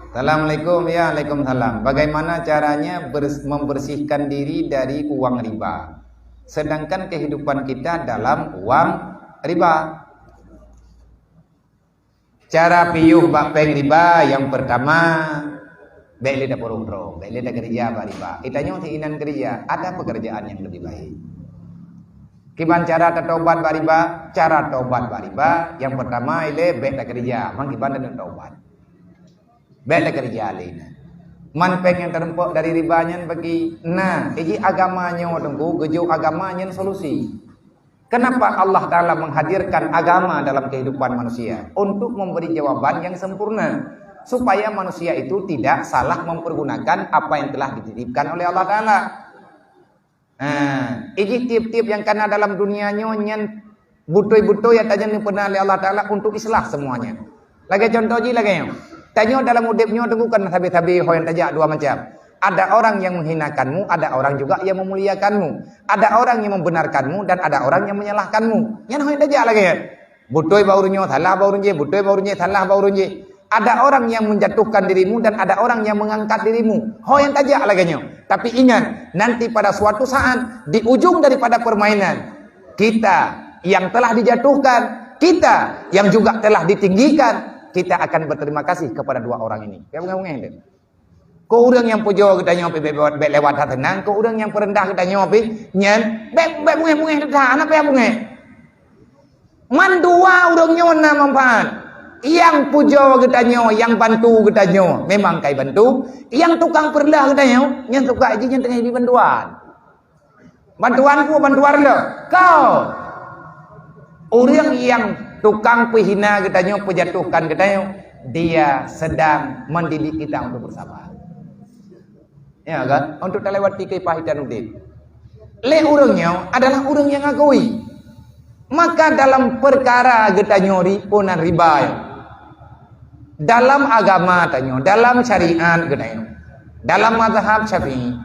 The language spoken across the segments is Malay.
Assalamualaikum, ya Waalaikumsalam. Bagaimana caranya membersihkan diri dari uang riba? Sedangkan kehidupan kita dalam uang riba. Cara piyuh bapeng riba yang pertama, beli dapur umroh, beli dah kerja riba. Itanya keinginan kerja, ada pekerjaan yang lebih baik. Kiban cara tertobat riba, cara tobat riba. Yang pertama ile beli dah kerja, mang kiban dan tobat. Beli dah kerja lain. Man pengen terempok dari ribanya bagi, nah, ini agamanya tunggu, gejuk agamanya solusi. Kenapa Allah Ta'ala menghadirkan agama dalam kehidupan manusia? Untuk memberi jawaban yang sempurna. Supaya manusia itu tidak salah mempergunakan apa yang telah dititipkan oleh Allah Ta'ala. Nah, ini tip-tip yang karena dalam dunia nyon butuh-butuh yang tanya pernah oleh Allah Ta'ala untuk islah semuanya. Lagi contoh je lagi yang. Tanya dalam udipnya tunggukan tabi-tabi yang tajak dua macam. Ada orang yang menghinakanmu, ada orang juga yang memuliakanmu. Ada orang yang membenarkanmu dan ada orang yang menyalahkanmu. Yang hoy tajak lagi ya. Butuh baurunyo, salah baurunje, butuh baurunje, salah baurunje. Ada orang yang menjatuhkan dirimu dan ada orang yang mengangkat dirimu. Hoy yang tajak lagi nyo. Tapi ingat, nanti pada suatu saat di ujung daripada permainan, kita yang telah dijatuhkan, kita yang juga telah ditinggikan, kita akan berterima kasih kepada dua orang ini. Kau orang yang pujo kita nyopi bek lewat tenang, kau orang yang perendah kita nyopi nyen bek bunga dah apa ya bunga. Man dua orang nyona manfaat. Yang pujo kita nyo, yang bantu kita nyo, memang kai bantu. Yang tukang perendah kita nyo, yang tukang aja yang tengah di bantuan. Bantuanku bantuan lo. Kau orang yang tukang penghina kita nyo, pejatuhkan kita nyo, dia sedang mendidik kita untuk bersabar. Ya kan? Untuk terlewati kepahitan udip. Le orangnya adalah orang yang ngakui. Maka dalam perkara kita nyori punan riba. Dalam agama tanyo, dalam syariat kita dalam mazhab Syafi'i.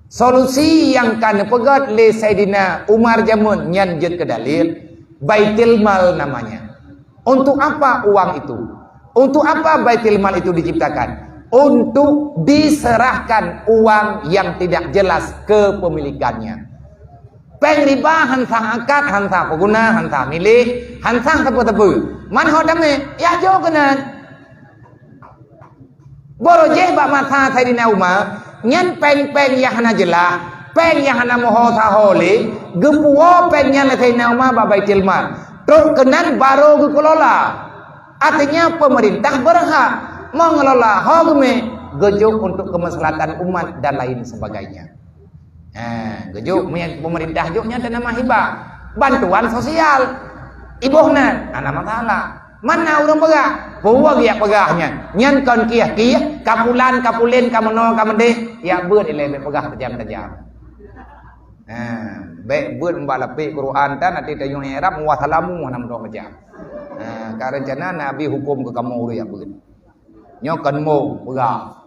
Solusi yang kan pegat le Sayyidina Umar Jamun nyanjut ke dalil Baitul Mal namanya. Untuk apa uang itu? Untuk apa Baitul Mal itu diciptakan? Untuk diserahkan uang yang tidak jelas kepemilikannya. Peng riba hansang akad, hansang pengguna, hansang milik, hansang tepu-tepu. Man hodame, ya jo kenan. Borojeh bak mata Sayyidina Umar, nyan peng-peng yang hana jelas, peng yang hana moho saholi, gempuo peng yang Sayyidina Umar bak Baitul Mal. Terus kenan baru dikelola. Artinya pemerintah berhak mengelola hogme gejuk untuk kemaslahatan umat dan lain sebagainya. Gejuk pemerintah juknya ada nama hibah, bantuan sosial. Ibuhna ana masalah. Mana orang pegah? Bawa dia pegahnya. Nyan kon kiah, kapulan, kapulin, kameno, kamende, ya beut ile pegah tajam-tajam. Baik beut mbalapi Quran tan nanti tayung Arab wasalamu hanam do macam. Karencana Nabi hukum ke kamu ya beut. Nyokan mo pegah.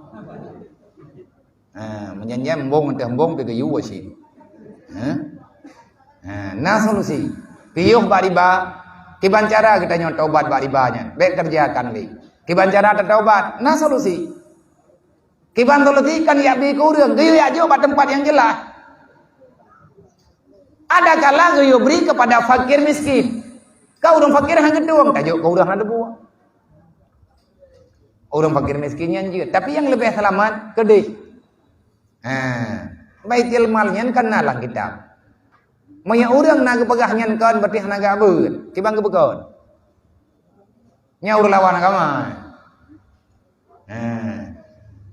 Menyanyi mbong entah mbong ke yu wasi. Nah solusi. Piyuh riba, kiban cara kita nyot tobat ribanya. Baik kerjakan li. Kiban cara tertobat, nah solusi. Kiban solusi kan ya bi kurang, geyu ya jo tempat yang jelas. Ada kala geyu beri kepada fakir miskin. Kau orang fakir hang gedung, tajuk kau orang ada buah. Orang fakir miskinnya juga, tapi yang lebih selamat kedih. Baitul malnya kan nalang kita. Maya orang naga pegahnya kan berarti naga abut. Kibang kebekon. Nya urang lawan agama.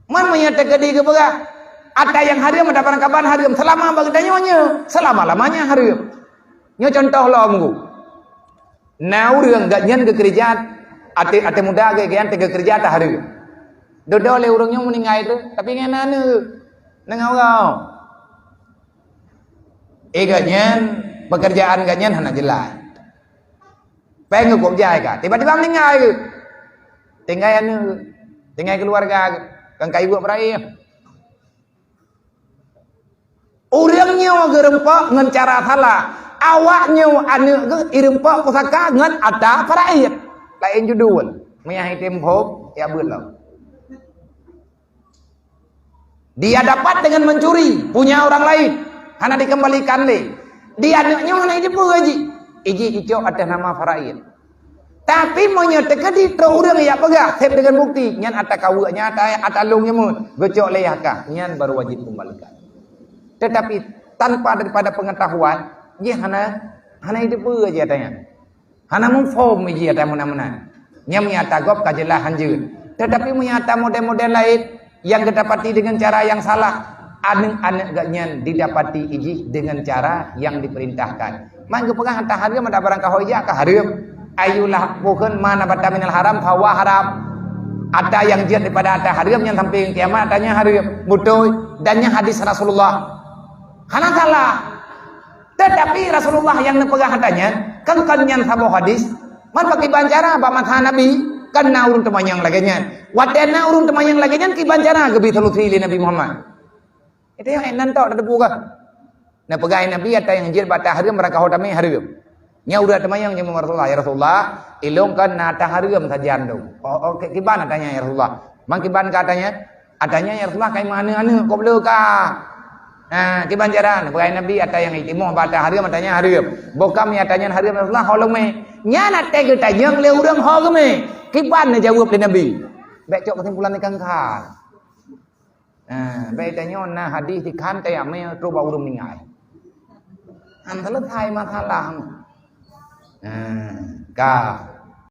Man maya tegedi ke pegah. Ada yang harim ada barang kapan harim selama bagdanya nya, selama-lamanya harim. Nya contoh lo munggu. Na urang gak nyen ke gereja ate muda ge gian tege kerja ta hari. Dodo le urangnya meningai tu, tapi ngana ne. Nengau kau. Ganyan pekerjaan ganyan hana jelas. Pengen kok jai ka. Tiba-tiba meninggal ke. Tinggal tinggal keluarga kang kai buat perai. Urangnya gerempak ngan cara salah. Awaknya anu irempak pusaka ngan ada perai. Lain judul. Maya hitim hop ya beut lo. Dia dapat dengan mencuri punya orang lain. Hana dikembalikan le. Dia anaknya hana hidup haji. Iji ijo atas nama faraid. Tapi menyatakan di orang yang pegah sep dengan bukti. Nyan ata kawanya ata lungnya mun. Gocok leyakah. Nyan baru wajib kembalikan. Tetapi tanpa daripada pengetahuan, dia hana hidup haji katanya. Hana mumform iji ata mana-mana. Nya menyata gop kajelah hanjur. Tetapi menyata model-model lain yang didapati dengan cara yang salah. Anak-anak gaknya didapati iji dengan cara yang diperintahkan. Mangga pegang harta haram ada barang kahoja ka haram. Ayulah bukan mana bata minal haram hawa haram. Ada yang jihad daripada ada haram yang samping kiamat adanya haram. Betul. Dannya hadis Rasulullah. Hana salah. Tetapi Rasulullah yang nepegang hartanya kan yang sabah hadis. Man pakai bancara apa matha Nabi kan na urun temayang laginya. Wadana urun temayang laginya ki bancara gebi telutri Nabi Muhammad. Itu yang enan tau ada buka. Nah pegai Nabi ada yang jir bata haram mereka hodame haram. Nya udah temayang yang Rasulullah ya Rasulullah ilongkan nata haram sajian do. Oh kiban adanya ya Rasulullah. Mang kiban katanya adanya ya Rasulullah kai mana kau boleh ka. Nah kiban jaran pegai Nabi ada yang itimo bata haram adanya haram. Bokam ya adanya haram Rasulullah holong me. Nya nate kita yang le urang ho me. Kiban jawab le Nabi. Baik cok kesimpulan ni kangkar. Baik tanya na hadis di kan tay ame coba urung ningai. Selesai masalah. Ka